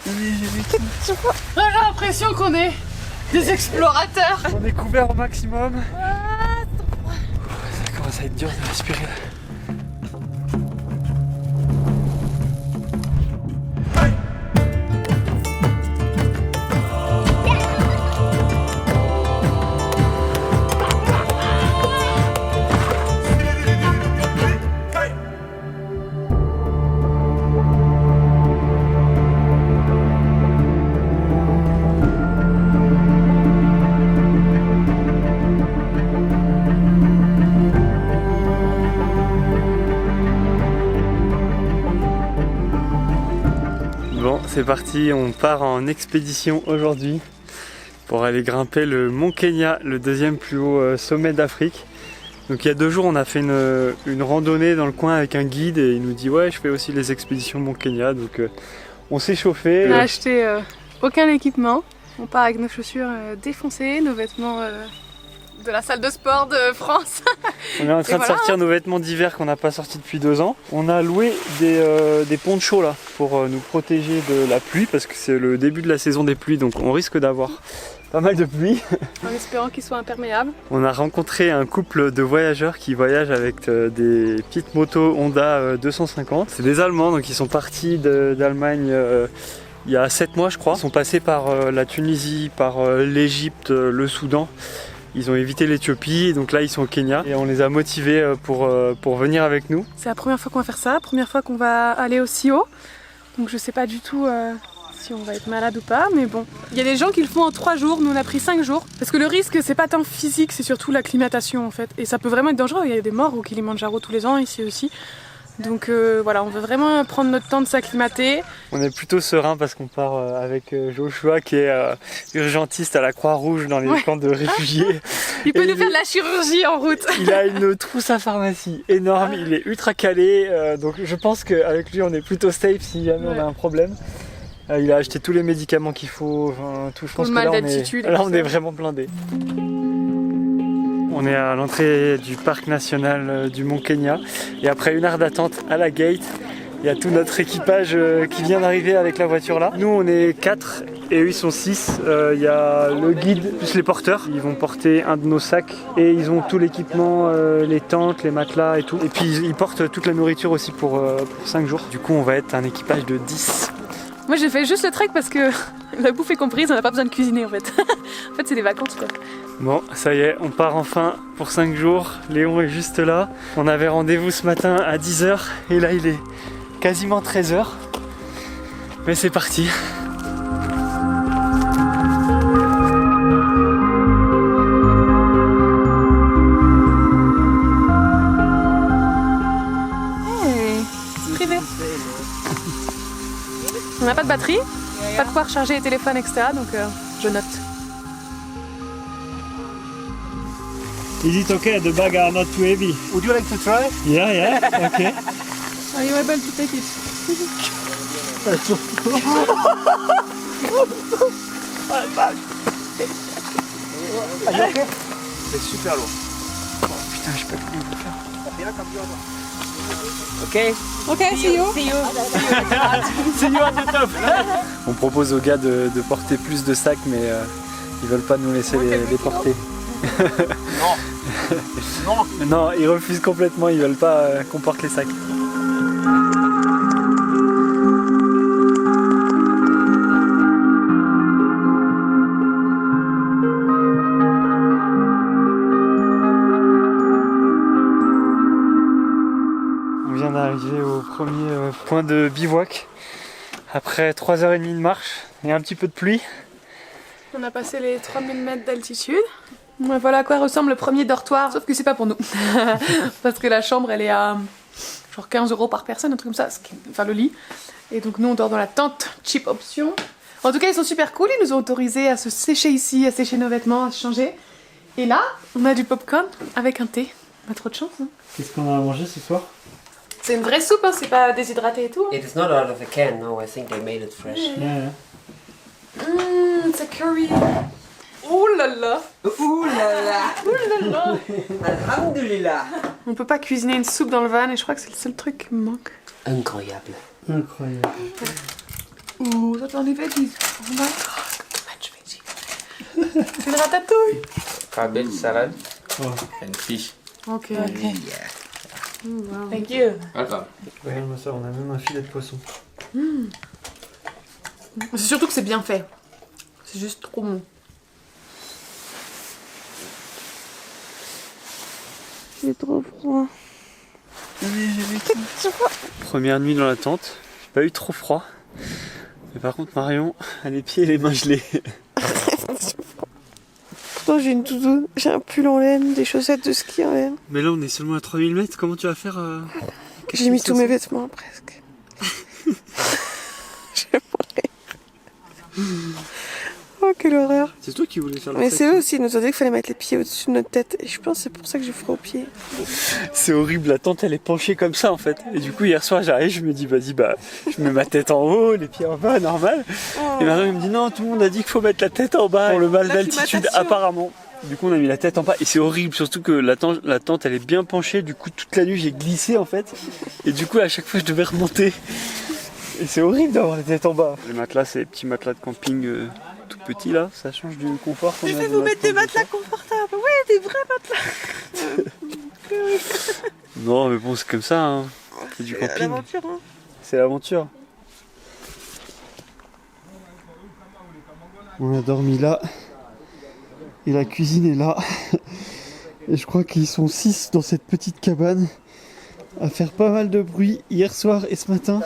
J'ai l'impression qu'on est des explorateurs. On est couverts au maximum. Ça commence à être dur de respirer là. Bon, c'est parti, on part en expédition aujourd'hui pour aller grimper le mont Kenya, le deuxième plus haut sommet d'Afrique. Donc il y a 2 jours, on a fait une randonnée dans le coin avec un guide et il nous dit ouais, je fais aussi les expéditions mont Kenya. Donc on s'est chauffé. On n'a acheté aucun équipement. On part avec nos chaussures défoncées, nos vêtements de la salle de sport de France. On est en train de sortir nos vêtements d'hiver qu'on n'a pas sortis depuis 2 ans. On a loué des ponchos là pour nous protéger de la pluie parce que c'est le début de la saison des pluies, donc on risque d'avoir pas mal de pluie. En espérant qu'ils soient imperméables. On a rencontré un couple de voyageurs qui voyagent avec des petites motos Honda 250. C'est des Allemands, donc ils sont partis d'Allemagne il y a 7 mois je crois. Ils sont passés par la Tunisie, par l'Égypte, le Soudan. Ils ont évité l'Éthiopie, donc là ils sont au Kenya et on les a motivés pour venir avec nous. C'est la première fois qu'on va faire ça, première fois qu'on va aller aussi haut. Donc je sais pas du tout si on va être malade ou pas, mais bon. Il y a des gens qui le font en 3 jours, nous on a pris 5 jours. Parce que le risque c'est pas tant physique, c'est surtout l'acclimatation en fait. Et ça peut vraiment être dangereux, il y a des morts au Kilimandjaro tous les ans ici aussi. Donc voilà, on veut vraiment prendre notre temps de s'acclimater. On est plutôt serein parce qu'on part avec Joshua qui est urgentiste à la Croix-Rouge dans les camps de réfugiés. Il peut nous faire de la chirurgie en route. Il a une trousse à pharmacie énorme, il est ultra calé, donc je pense qu'avec lui on est plutôt safe si jamais on a un problème. Il a acheté tous les médicaments qu'il faut, tout. Je pense que là on est vraiment blindé. On est à l'entrée du parc national du Mont Kenya et après 1 heure d'attente à la gate, il y a tout notre équipage qui vient d'arriver avec la voiture là. Nous on est 4 et eux ils sont 6. Il y a le guide plus les porteurs. Ils vont porter un de nos sacs et ils ont tout l'équipement, les tentes, les matelas et tout. Et puis ils portent toute la nourriture aussi pour 5 jours. Du coup on va être un équipage de 10. Moi j'ai fait juste le trek parce que la bouffe est comprise, on n'a pas besoin de cuisiner en fait. En fait c'est des vacances quoi. Bon, ça y est, on part enfin pour 5 jours. Léon est juste là. On avait rendez-vous ce matin à 10 h et là il est quasiment 13 h. Mais c'est parti. Hey, c'est privé. On n'a pas de batterie, pas de quoi recharger les téléphones, etc. Donc je note. Is it okay? The bags are not too heavy. Would you like to try? Yeah, yeah, okay. Are you able to take it? C'est super lourd. Putain, je peux plus le faire. Ok. Ok, see you. C'est you at the top. On propose aux gars de porter plus de sacs, mais ils veulent pas nous laisser les porter. Non. Non, ils refusent complètement, ils veulent pas qu'on porte les sacs. On vient d'arriver au premier point de bivouac. Après 3h30 de marche et un petit peu de pluie. On a passé les 3000 mètres d'altitude. Voilà à quoi ressemble le premier dortoir, sauf que c'est pas pour nous. Parce que la chambre elle est à genre 15 € par personne, un truc comme ça, enfin le lit. Et donc nous on dort dans la tente, cheap option. En tout cas ils sont super cool, ils nous ont autorisé à se sécher ici, à sécher nos vêtements, à se changer. Et là on a du popcorn avec un thé. On a trop de chance. Hein. Qu'est-ce qu'on a à manger ce soir? C'est une vraie soupe, hein, c'est pas déshydraté et tout. It is not out of a can, no, I think they made it fresh. Yeah. C'est curry. Ouh là là. Ouh là là. Ouh là là. Alhamdulillah. On peut pas cuisiner une soupe dans le van et je crois que c'est le seul truc qui me manque. Incroyable. Incroyable. Ouh, ça t'en est veggies. Oh my god, much veggies. C'est une ratatouille. Cabbage salad Oh. and fish. Ok. Yeah. Wow. Thank you. Welcome. Regarde-moi ça, on a même un filet de poisson. C'est surtout que c'est bien fait. C'est juste trop bon. J'ai trop froid. Première nuit dans la tente, j'ai pas eu trop froid. Mais par contre Marion a les pieds et les mains gelés. Pourtant j'ai une doudoune, j'ai un pull en laine, des chaussettes de ski en laine. Mais là on est seulement à 3000 mètres, comment tu vas faire J'ai mis tous mes vêtements presque. Je vais mourir. Oh quelle horreur. C'est toi qui voulais faire le Mais trek. c'est eux aussi, ils nous ont dit qu'il fallait mettre les pieds au-dessus de notre tête. Et je pense que c'est pour ça que j'ai froid aux pieds. C'est horrible, la tente elle est penchée comme ça en fait. Et du coup hier soir j'arrive, je me dis vas-y je mets ma tête en haut, les pieds en bas, normal. Et Marion me dit non, tout le monde a dit qu'il faut mettre la tête en bas pour le mal d'altitude L'acclimatation. apparemment. Du coup on a mis la tête en bas et c'est horrible, surtout que la tente elle est bien penchée, du coup toute la nuit j'ai glissé en fait. Et du coup à chaque fois je devais remonter. Et c'est horrible d'avoir la tête en bas. Les matelas c'est les petits matelas de camping tout petits là, ça change du confort qu'on a. Je vais vous mettre des matelas confortables. Ouais, des vrais matelas. Non mais bon c'est comme ça, hein. C'est du camping. L'aventure, hein. C'est l'aventure. On a dormi là. Et la cuisine est là. Et je crois qu'ils sont 6 dans cette petite cabane à faire pas mal de bruit hier soir et ce matin.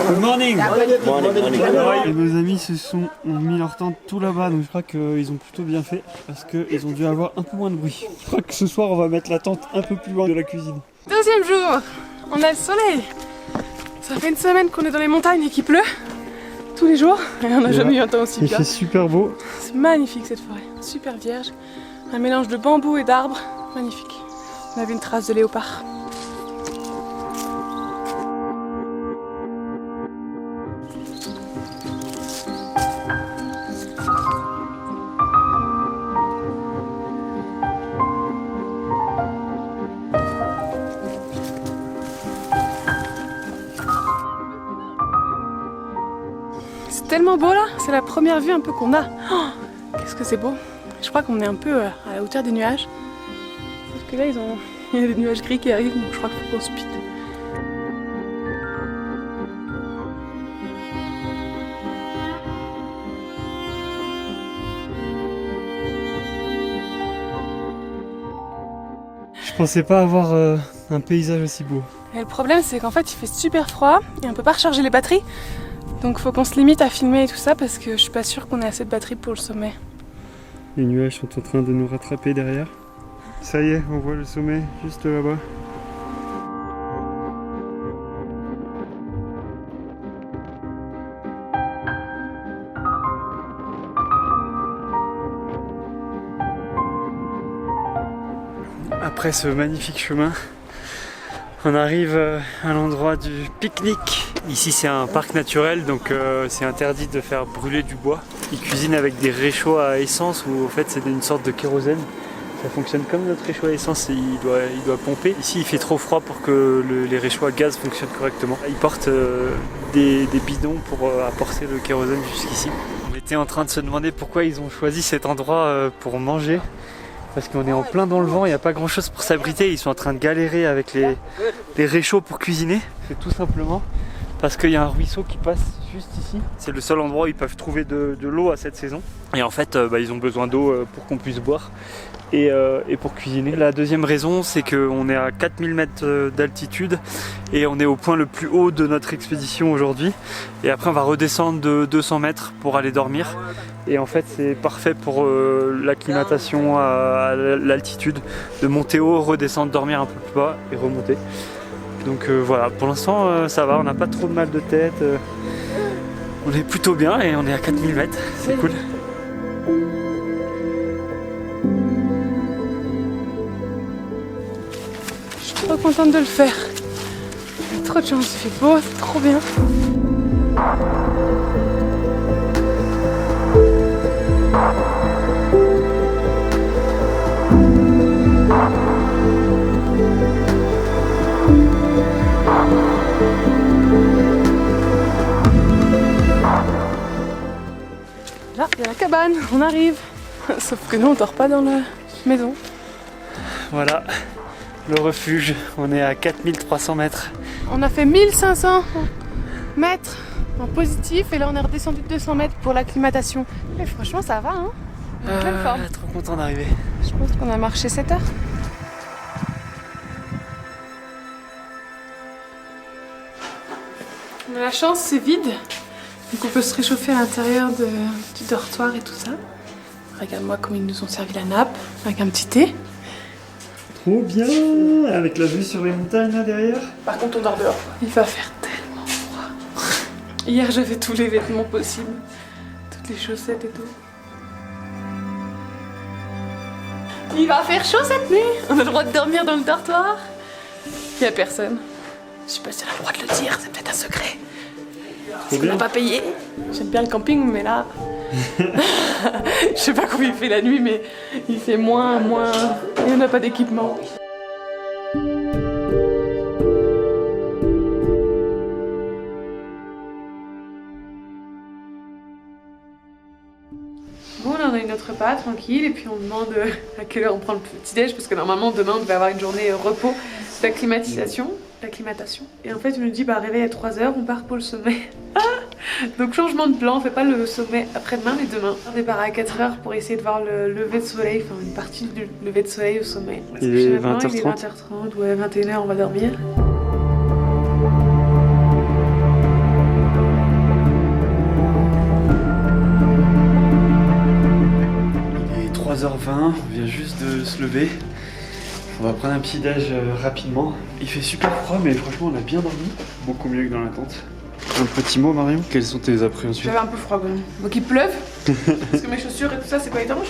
Good morning. Et nos amis ont mis leur tente tout là-bas, donc je crois qu'ils ont plutôt bien fait parce qu'ils ont dû avoir un peu moins de bruit. Je crois que ce soir on va mettre la tente un peu plus loin de la cuisine. Deuxième jour, on a le soleil. Ça fait une semaine qu'on est dans les montagnes et qu'il pleut tous les jours. Et on n'a jamais eu un temps aussi Il bien. fait super beau. C'est magnifique cette forêt, super vierge. Un mélange de bambou et d'arbres, magnifique. On avait une trace de léopard. C'est tellement beau là, c'est la première vue un peu qu'on a. Oh, qu'est-ce que c'est beau. Je crois qu'on est un peu à la hauteur des nuages. Sauf que là, il y a des nuages gris qui arrivent, donc je crois qu'il faut qu'on se pite. Je pensais pas avoir un paysage aussi beau. Et le problème, c'est qu'en fait, il fait super froid et on peut pas recharger les batteries. Donc faut qu'on se limite à filmer et tout ça parce que je suis pas sûre qu'on ait assez de batterie pour le sommet. Les nuages sont en train de nous rattraper derrière. Ça y est, on voit le sommet juste là-bas. Après ce magnifique chemin, on arrive à l'endroit du pique-nique. Ici c'est un parc naturel, donc c'est interdit de faire brûler du bois. Ils cuisinent avec des réchauds à essence où en fait c'est une sorte de kérosène. Ça fonctionne comme notre réchaud à essence et il doit pomper. Ici il fait trop froid pour que les réchauds à gaz fonctionnent correctement. Ils portent des bidons pour apporter le kérosène jusqu'ici. On était en train de se demander pourquoi ils ont choisi cet endroit pour manger. Parce qu'on est en plein dans le vent, il n'y a pas grand chose pour s'abriter, ils sont en train de galérer avec les réchauds pour cuisiner. C'est tout simplement parce qu'il y a un ruisseau qui passe juste ici. C'est le seul endroit où ils peuvent trouver de l'eau à cette saison. Et en fait, ils ont besoin d'eau pour qu'on puisse boire et pour cuisiner. La deuxième raison, c'est qu'on est à 4000 mètres d'altitude et on est au point le plus haut de notre expédition aujourd'hui. Et après, on va redescendre de 200 mètres pour aller dormir. Et en fait, c'est parfait pour l'acclimatation à l'altitude, de monter haut, redescendre, dormir un peu plus bas et remonter. Donc voilà, pour l'instant ça va, on n'a pas trop de mal de tête, on est plutôt bien et on est à 4000 mètres, c'est cool. Je suis trop contente de le faire. Il y a trop de chance, il fait beau, c'est trop bien. la cabane, on arrive. Sauf que nous on dort pas dans la maison. Voilà, le refuge, on est à 4300 mètres. On a fait 1500 mètres en positif et là on est redescendu de 200 mètres pour l'acclimatation. Mais franchement ça va hein. On est en pleine forme. Trop content d'arriver. Je pense qu'on a marché 7 heures. On a la chance, c'est vide. Donc on peut se réchauffer à l'intérieur du dortoir et tout ça. Regarde-moi comme ils nous ont servi la nappe avec un petit thé. Trop bien, avec la vue sur les montagnes là derrière. Par contre on dort dehors. Il va faire tellement froid. Hier j'avais tous les vêtements possibles. Toutes les chaussettes et tout. Il va faire chaud cette nuit. On a le droit de dormir dans le dortoir. Il y a personne. Je sais pas si on a le droit de le dire, c'est peut-être un secret. Parce qu'on n'a pas payé. J'aime bien le camping, mais là... Je sais pas combien il fait la nuit, mais il fait moins... Et on n'a pas d'équipement. Bon, là on a eu notre repas tranquille et puis on demande à quelle heure on prend le petit déj parce que normalement demain on devait avoir une journée repos d'acclimatation. Et en fait il nous dit bah réveil à 3h, on part pour le sommet. Donc changement de plan, on fait pas le sommet après-demain mais demain. On départ à 4h pour essayer de voir le lever de soleil, enfin une partie du lever de soleil au sommet. Il est 20h30. Il est 20h30, ouais 21h on va dormir. Il est 3h20, on vient juste de se lever. On va prendre un petit déj rapidement. Il fait super froid mais franchement on a bien dormi. Beaucoup mieux que dans la tente. Un petit mot Marion, quelles sont tes appréhensions? J'avais un peu froid quand même. Donc il pleuve, parce que mes chaussures et tout ça c'est pas étanche.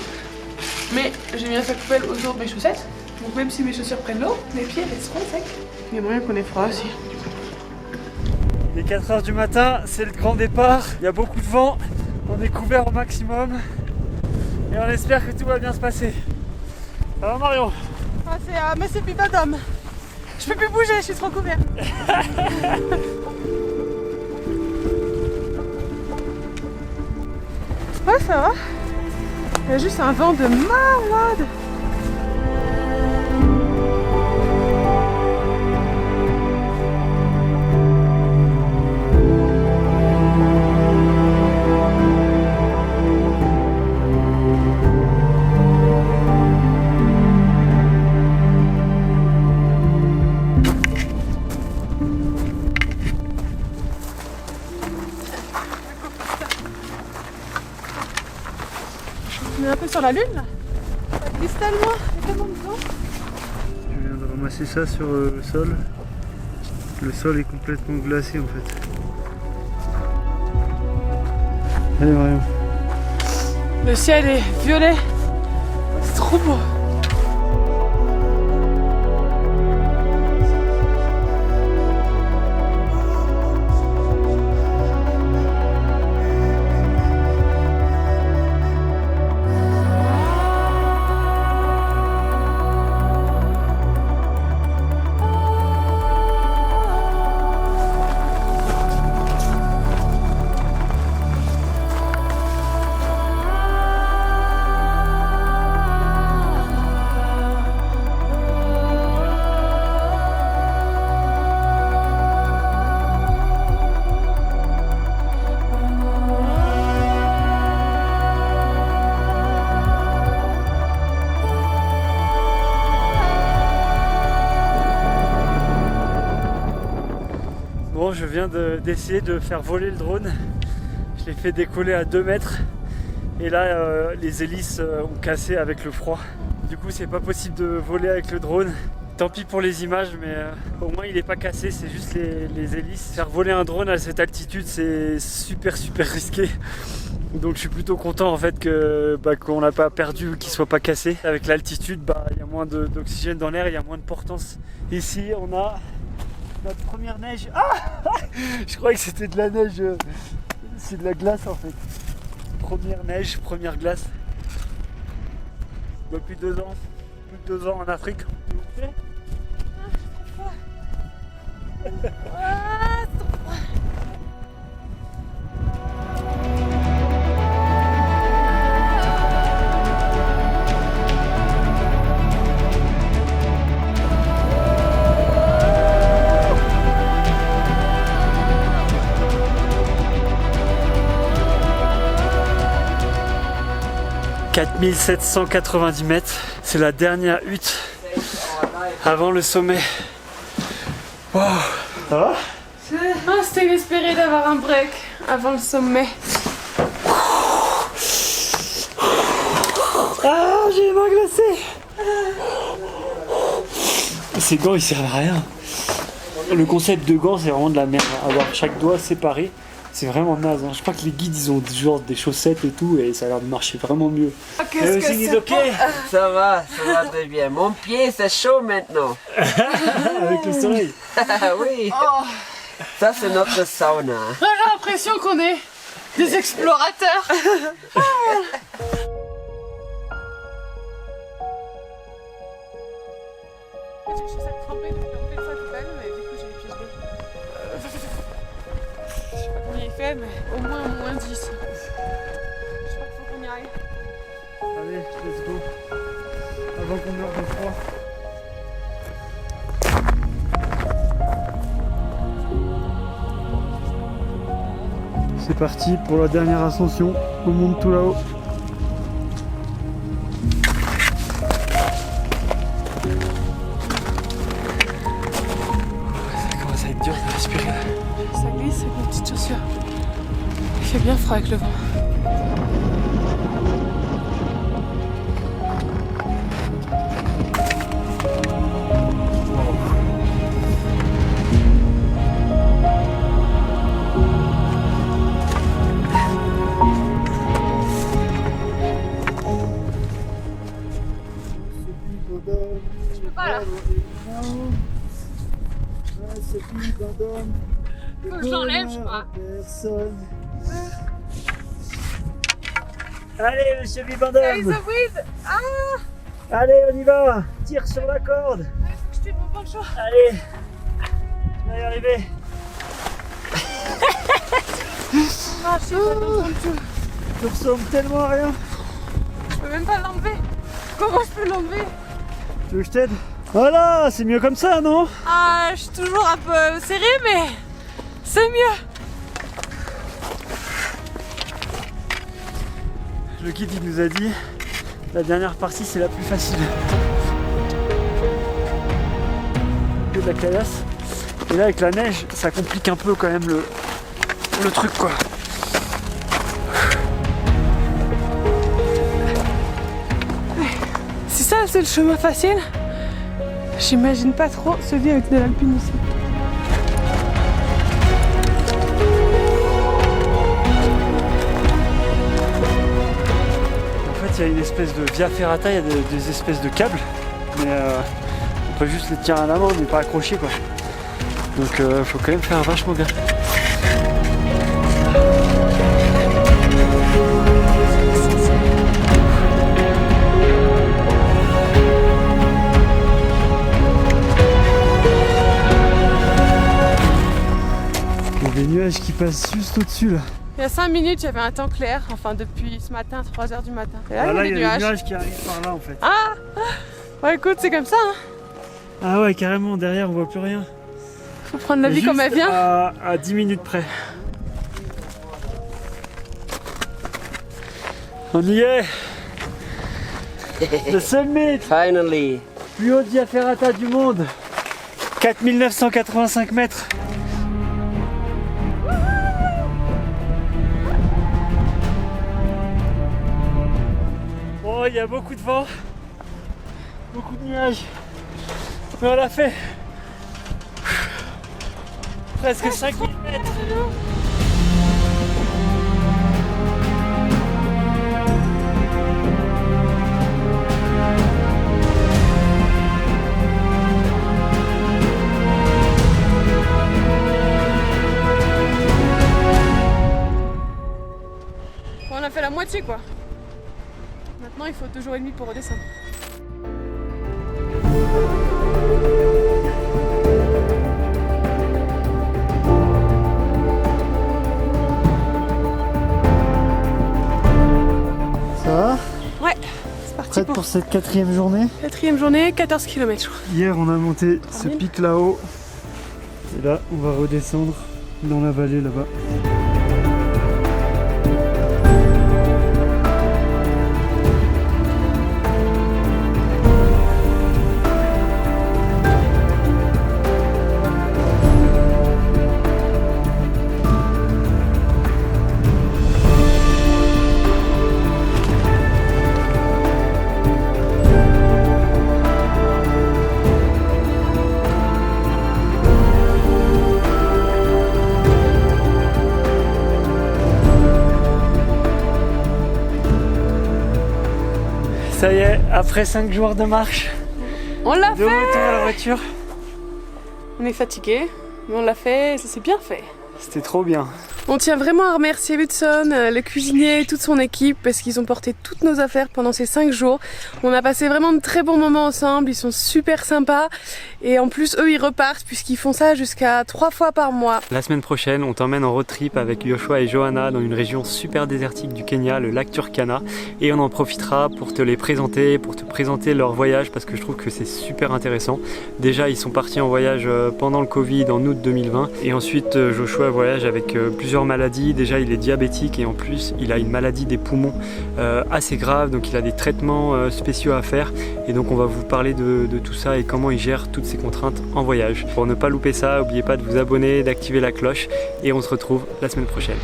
Mais j'ai mis un sac poubelle autour de mes chaussettes. Donc même si mes chaussures prennent l'eau, mes pieds resteront secs. Il y a moyen qu'on ait froid aussi. Il est 4h du matin, c'est le grand départ. Il y a beaucoup de vent, on est couvert au maximum. Et on espère que tout va bien se passer. Ça va Marion? Ah, c'est Monsieur Pipodome. Je peux plus bouger, je suis trop couvert. Ouais, ça va. Il y a juste un vent de malade. On est un peu sur la lune là. Ça glisse tellement, il y a tellement de vent. Je viens de ramasser ça sur le sol. Le sol est complètement glacé en fait. Allez Marion. Le ciel est violet. C'est trop beau. Bon, je viens d'essayer de faire voler le drone. Je l'ai fait décoller à 2 mètres. Et là, les hélices ont cassé avec le froid. Du coup, c'est pas possible de voler avec le drone. Tant pis pour les images, mais au moins il n'est pas cassé, c'est juste les hélices. Faire voler un drone à cette altitude, c'est super risqué. Donc je suis plutôt content en fait qu'on n'a pas perdu, qu'il soit pas cassé. Avec l'altitude, il y a moins d'oxygène dans l'air, il y a moins de portance. Ici, on a notre première neige. Ah, je croyais que c'était de la neige. C'est de la glace en fait. Première neige, première glace. Depuis 2 ans. Plus de 2 ans en Afrique. 4790 mètres. C'est la dernière hutte avant le sommet. Wow. Ça va? Ah, c'était inespéré d'avoir un break avant le sommet. Ah, j'ai les mains glacées. Ces gants ils servent à rien. Le concept de gants c'est vraiment de la merde. Avoir chaque doigt séparé, c'est vraiment naze. Je crois que les guides ils ont genre des chaussettes et tout et ça a l'air de marcher vraiment mieux. Qu'est-ce que c'est ok Ça va très bien. Mon pied, c'est chaud maintenant. avec le soleil. Oui. Ça, c'est notre sauna. J'ai l'impression qu'on est des explorateurs. J'ai les chaussettes trempées depuis en fait ça tout belle, mais du coup j'ai les pieds gelés. Je sais pas combien il fait, mais au moins -10. Je crois qu'il faut qu'on y aille. Allez, let's go. Avant qu'on meure de froid. C'est parti pour la dernière ascension. On monte tout là-haut. Ça commence à être dur de respirer là. Ça glisse avec mes petites chaussures. Il fait bien froid avec le vent. Je peux pas là. Faut que je l'enlève, je crois. Allez, monsieur Bibendum. Elisabeth. Allez, on y va. Tire sur la corde. Il faut que je tire mon poncho. Allez, tu vas y arriver. Ah, je sais pas dans le poncho. Tu ressembles tellement à rien. Je peux même pas l'enlever. Comment je peux l'enlever? Tu veux que je t'aide? Voilà, c'est mieux comme ça, non? Ah, je suis toujours un peu serrée, mais c'est mieux. Le guide il nous a dit la dernière partie c'est la plus facile. Que de la caillasse. Et là avec la neige ça complique un peu quand même le truc quoi. Si ça c'est le chemin facile, j'imagine pas trop celui avec de l'alpinisme. Il y a une espèce de via ferrata, il y a des espèces de câbles, mais on peut juste les tenir à la main, on n'est pas accroché quoi. Donc faut quand même faire vachement gaffe. Il y a des nuages qui passent juste au-dessus là. Il y a 5 minutes, j'avais un temps clair, enfin depuis ce matin, 3h du matin. Et là, il y a a des des nuages. nuages qui arrivent par là en fait. Ah ouais, écoute, c'est comme ça, hein. Ah ouais, carrément, derrière on voit plus rien. Faut prendre la vie comme elle vient. À 10 minutes près. On y est. Le summit, Finally. plus haute via ferrata du monde. 4985 mètres. Bon, il y a beaucoup de vent, beaucoup de nuages, mais on l'a fait. Presque 5000 mètres. Bon, on a fait la moitié quoi. Maintenant il faut 2 jours et demi pour redescendre. Ça va? Ouais, c'est parti Prête pour cette 4e journée? 4e journée, 14 km je crois. Hier on a monté ce pic là-haut. Et là on va redescendre dans la vallée là-bas. Ça y est, après 5 jours de marche, On l'a de fait. retour à la voiture. On est fatigué, mais on l'a fait, ça s'est bien fait. C'était trop bien. On tient vraiment à remercier Hudson, le cuisinier et toute son équipe parce qu'ils ont porté toutes nos affaires pendant ces 5 jours. On a passé vraiment de très bons moments ensemble, ils sont super sympas et en plus eux ils repartent puisqu'ils font ça jusqu'à 3 fois par mois. La semaine prochaine, on t'emmène en road trip avec Yoshua et Johanna dans une région super désertique du Kenya, le lac Turkana, et on en profitera pour te les présenter, pour te présenter leur voyage parce que je trouve que c'est super intéressant. Déjà, ils sont partis en voyage pendant le Covid en août 2020 et ensuite Joshua voyage avec plusieurs maladies. Déjà, il est diabétique et en plus, il a une maladie des poumons assez grave, donc il a des traitements spéciaux à faire et donc on va vous parler de tout ça et comment il gère toutes ces contraintes en voyage. Pour ne pas louper ça, n'oubliez pas de vous abonner, d'activer la cloche et on se retrouve la semaine prochaine.